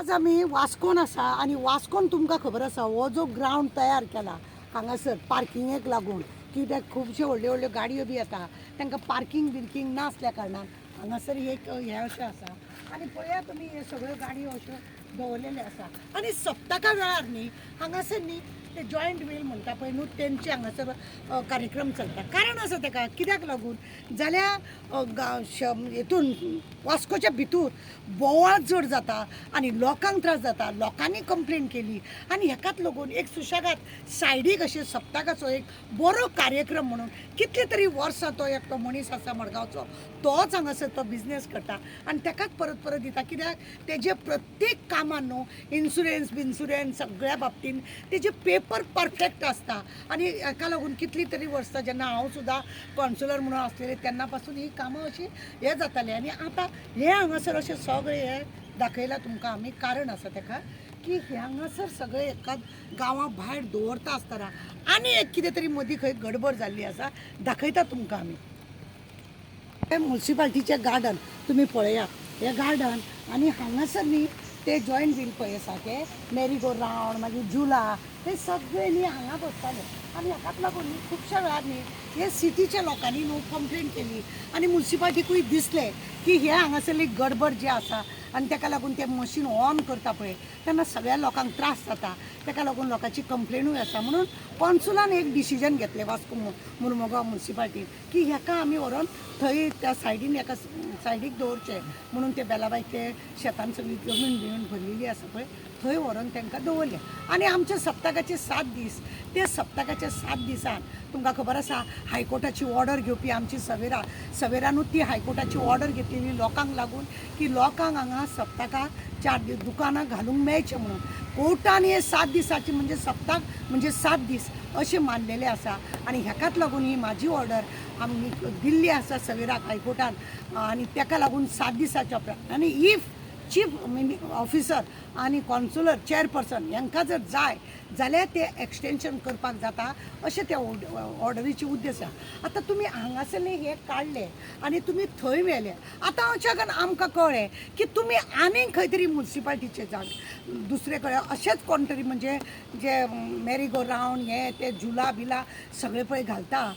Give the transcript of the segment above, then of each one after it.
आज आम्ही वास्कोन आसा आणि वास्कोन तुमकां खबर आसा हो जो ग्राउंड तयार केला हांगासर पार्किंगेक लागून कित्याक खुबश्यो व्हडल्यो व्हडल्यो गाडयो बी येता तांकां पार्किंग बिर्किंग नासल्या कारणान हांगासर एक हें अशें आसा आनी पळया तुमी हे सगळ्यो गाडयो अश्यो दवरलेल्यो आसा आनी सप्तका वेळार न्ही हांगासर न्ही ते जॉयंट व्हील म्हणटा पळय न्हू तेंचे हांगासर कार्यक्रम चलता कारण आसा ताका कित्याक लागून जाल्यार हितून वास्कोच्या भितूर बोवाळ चड जाता आनी लोकांक त्रास जाता लोकांनी कंप्लेन केली आनी हेकाच लागून एक सुशेगाद सायडीक अशें सप्तकाचो एक बरो कार्यक्रम म्हणून कितले तरी वर्सां तो एकटो मनीस आसा मडगांवचो तोच हांगासर तो बिझनेस करता आनी ताकाच परत परत दिता कित्याक तेजे प्रत्येक कामान न्हू इन्शुरन्स सगळ्या बाबतीन तेजे पेपर परफेक्ट आसता आनी हेका लागून कितली तरी वर्सां जेन्ना हांव सुद्दां कॉन्सुलर म्हणून आसलेले तेन्ना पासून ही कामां अशी हे जाताली आनी आतां हे हांगासर अशें सगळे हे दाखयला तुमकां आमी कारण आसा ताका की हांगासर सगळे एका गांवा भायर दवरता आसतना आनी एक कितें तरी मदीं खंय गडबड जाल्ली आसा दाखयता तुमकां आमी म्युन्सिपाल्टीचें गार्डन तुमी पळयात हे गार्डन आनी हांगासर न्ही ते जॉयंट व्हील पळय आसा ते मेरी गो रावंड मागीर झुला हे सगळे न्ही हांगा बसताले आनी हाकाच लागून न्ही खुबश्या वेळार न्ही हे सिटीच्या लोकांनी न्हू कंप्लेन केली आनी म्युन्सिपाल्टीकूय दिसले की हे हांगासरली गडबड जी आसा आनी ताका लागून ते मशीन ऑन करता पळय तेन्ना सगळ्या लोकांक त्रास जाता ताका लागून लोकांची कंप्लेनूय आसा म्हणून कॉन्सुलान एक डिसिजन घेतलें वास्को मुर्मुगांव म्युन्सिपाल्टीन की हेका आमी व्हरोन थंय त्या सायडीन एका सायडीक दवरचें म्हणून ते बेलाबाई ते शेतान सगळी जमीन बिमीन भरलेली आसा पळय थंय व्हरोन तांकां दवरलें आनी आमचे सप्तकाचे 7 दीस ते सप्तकाच्या 7 दिसान तुमकां खबर आसा हायकोर्टाची ऑर्डर घेवपी आमची सवेरानूच ती हायकोर्टाची ऑर्डर घेतलेली लोकांक लागून की लोकांक हांगा सप्तकाक 4 दुकानां घालूंक मेळचें म्हणून कोर्टान हे 7 दिसाची म्हणजे सप्तक म्हणजे 7 दीस अशें मानलेलें आसा आनी हेकाच लागून ही म्हाजी ऑर्डर आमी दिल्ली आसा सवेराक हायकोर्टान आनी ताका लागून 7 दिसाच्या आनी इफ चीफ ऑफिसर आनी कॉन्सुलर चेअरपर्सन हांकां जर जाय जाल्यार ते एक्सटेंशन करपाक जाता अशें त्या ऑर्डरीची उद्देश आसा आतां तुमी हांगासर हे काडले आनी तुमी थंय व्हेले आतां अचानक आमकां कळ्ळें की तुमी आनीक खंय तरी म्युन्सिपाल्टीचे दुसरे कडेन अशेंच कोण तरी म्हणजे जे मेरी गो रावंड हे ते झुला बिला सगळे पळय घालता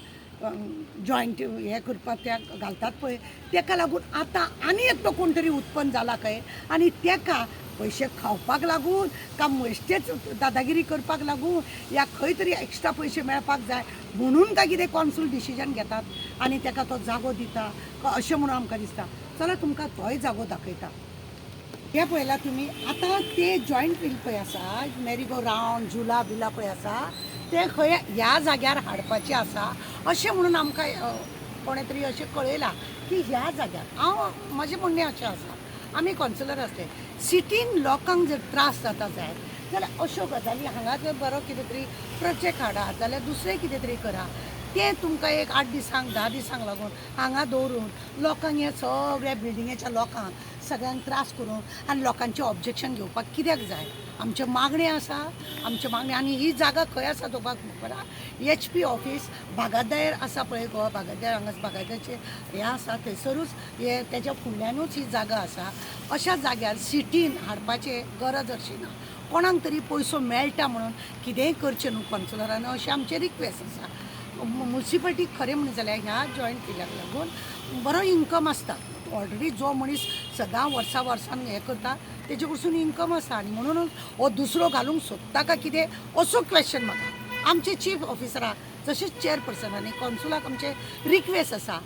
जॉयंट हे करपाक त्या घालतात पळय ताका लागून आतां आनी एकटो कोण तरी उत्पन्न जाला खंय आनी ताका पयशे खावपाक लागून का बेश्टेच दादागिरी करपाक लागून या खंय तरी एक्स्ट्रा पयशे मेळपाक जाय म्हणून काय कितें कॉन्सूल डिसिजन घेतात आनी ताका तो जागो दिता अशें म्हणून आमकां दिसता चला तुमकां तोय जागो दाखयता हे पळयला तुमी आतां ते जॉयंट व्हील पळय आसा मेरी गो रावंड झुला बिला पळय आसा ते खंय ह्या जाग्यार हाडपाचें आसा अशें म्हणून आमकां कोणे तरी अशें कळयलां की ह्या जाग्यार हांव म्हजें म्हणणें अशें आसा आमी कॉन्सुलर आसले सिटीन लोकांक जर त्रास जाता जायत जाल्यार अश्यो गजाली हांगा जर बरो कितें तरी प्रोजेक्ट हाडात जाल्यार दुसरें कितें तरी करा ते तुमकां एक 8 दिसांक 10 दिसांक लागून हांगा दवरून लोकांक हे सगळ्या बिल्डिंगेच्या लोकांक सगळ्यांक त्रास करून आनी लोकांचें ऑब्जेक्शन घेवपाक कित्याक जाय आमचे मागणी आसा आमचे मागणी आनी ही जागा खंय आसा तो खबर HP ऑफिस बागायदार आसा पळय गोवा बागायदार हांगा बागायदाचे हे आसा थंयसरूच हे तेज्या फुडल्यानूच ही जागा आसा अशा जाग्यार सिटीन हाडपाची गरज अशी ना कोणाक तरी पयसो मेळटा म्हणून कितेंय करचें न्हू कॉन्सुलरान अशें आमचें रिक्वेस्ट आसा म्युन्सिपाल्टी खरें म्हणून जाल्यार ह्या जॉयंट व्हिलाक लागून बरो इन्कम आसता ऑलरेडी जो मनीस सदां वर्सान हें करता तेजे कडसून इन्कम आसा आनी म्हणूनच हो दुसरो घालूंक सोदता काय कितें असो क्वेश्चन म्हाका आमचे चीफ ऑफिसराक जशें चेअरपर्सन आनी कॉन्सुलाक आमचे रिक्वेस्ट आसा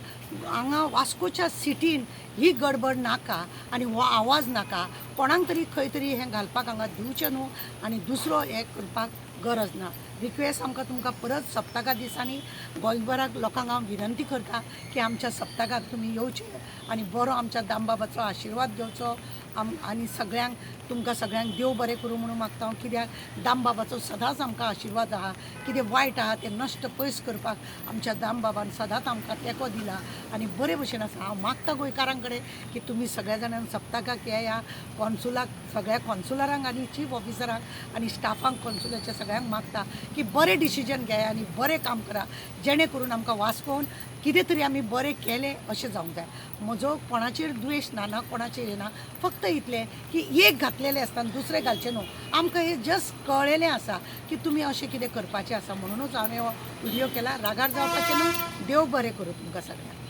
हांगा वास्कोच्या सिटीन ही गडबड नाका आनी हो आवाज नाका कोणाक तरी खंय तरी हें घालपाक हांगा दिवचें न्हू आनी दुसरो हें करपाक गरज ना रिक्वेस्ट आमकां तुमकां परत सप्तका दिसांनी गोंयभराक लोकांक हांव विनंती करता की आमच्या सप्तकाक तुमी येवचें आनी बरो आमच्या दामबाबाचो आशिर्वाद घेवचो आनी सगळ्यांक तुमकां सगळ्यांक देव बरें करूं म्हणून मागता हांव कित्याक दामबाबाचो सदांच आमकां आशिर्वाद आहा कितें वायट आहा तें नश्ट पयस करपाक आमच्या दामबाबान सदांच आमकां तेंको दिला आनी बरे भशेन आसा हांव मागता गोंयकारां कडेन की तुमी सगळ्या जाणांक सप्तकाक येया कॉन्सुलाक सगळ्या कॉन्सुलरांक आनी चीफ ऑफिसरांक आनी स्टाफांक कॉन्सुलाच्या सगळ्यांक मागता की बरें डिसिजन घेया आनी बरें काम करा जेणे करून आमकां वास्कोन कितें तरी आमी बरें केलें अशें जावंक जाय. म्हजो कोणाचेर द्वेश ना कोणाचेर हें ना, फक्त इतलें की एक घातलेलें आसता आनी दुसरें घालचें न्हू. आमकां हें जस्ट कळलेलें आसा की तुमी अशें कितें करपाचें आसा, म्हणूनच हांवें हो व्हिडियो केला. रागार जावपाचें न्हू. देव बरें करूं तुमकां सगळ्यांक.